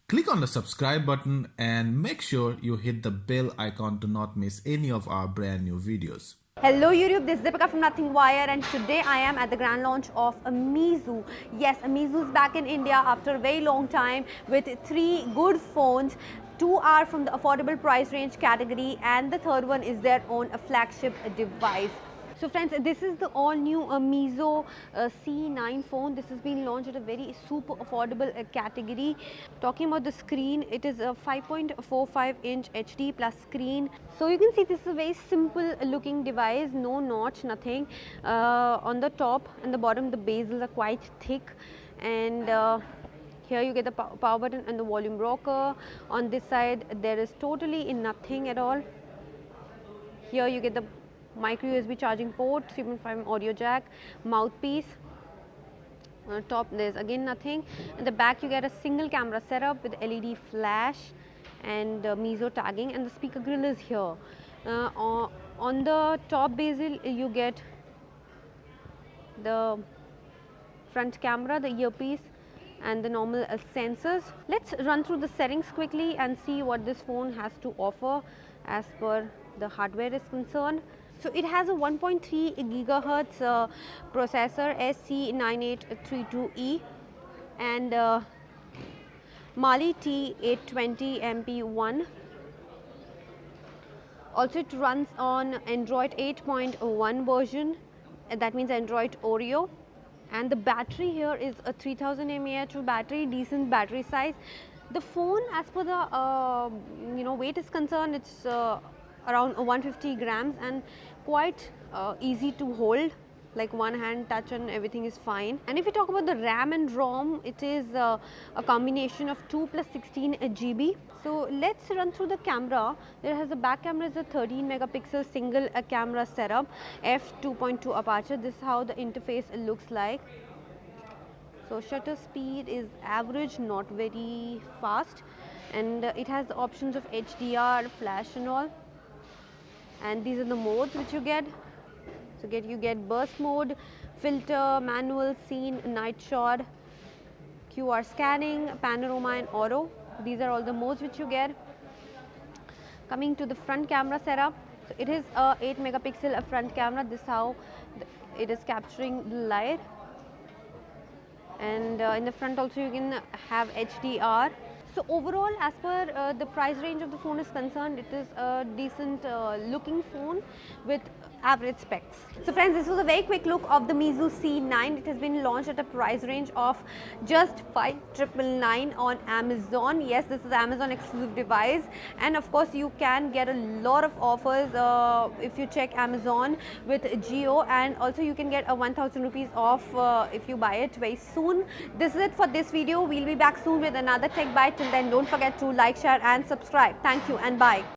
Click on the subscribe button and make sure you hit the bell icon to not miss any of our brand new videos. Hello YouTube, this is Deepika from Nothing Wire, and today I am at the grand launch of a Meizu. Yes, a Meizu is back in India after a very long time with 3 good phones. 2 are from the affordable price range category and the third one is their own flagship device. So friends, this is the all new Meizu C9 phone. This has been launched at a very super affordable category. Talking about the screen, it is a 5.45 inch HD plus screen. So you can see this is a very simple looking device, no notch, nothing. On the top and the bottom the bezels are quite thick, and here you get the power button and the volume rocker. On this side there is totally nothing at all. Here you get the micro USB charging port, 3.5 audio jack, mouthpiece. On top there's again nothing. In the back you get a single camera setup with LED flash and Meizu tagging, and the speaker grill is here. On the top bezel you get the front camera, the earpiece and the normal sensors. Let's run through the settings quickly and see what this phone has to offer as per the hardware is concerned. So it has a 1.3 gigahertz processor SC9832E and Mali T820 MP1. Also it runs on Android 8.1 version, that means Android Oreo, and the battery here is a 3000 mAh battery, decent battery size. The phone, as per the weight is concerned, it's around 150 grams and quite easy to hold, like one hand touch and everything is fine. And if we talk about the RAM and ROM, it is a combination of 2 plus 16 GB. So let's run through the camera. There has a back camera is a 13 megapixel single camera setup, f2.2 aperture. This is how the interface looks like. So shutter speed is average, not very fast, and it has the options of HDR, flash and all. And these are the modes which you get. So you get burst mode, filter, manual, scene, night shot, QR scanning, panorama and auto. These are all the modes which you get. Coming to the front camera setup, so it is a 8 megapixel front camera. This is how it is capturing the light, and in the front also you can have HDR. So overall, as per the price range of the phone is concerned, it is a decent looking phone with average specs. So friends, this was a very quick look of the Meizu C9. It has been launched at a price range of just 5,999 on Amazon. Yes, this is Amazon exclusive device, and of course you can get a lot of offers if you check Amazon with Geo, and also you can get a 1000 rupees off if you buy it very soon. This is it for this video. We'll be back soon with another tech bite. Till then, don't forget to like, share and subscribe. Thank you and bye.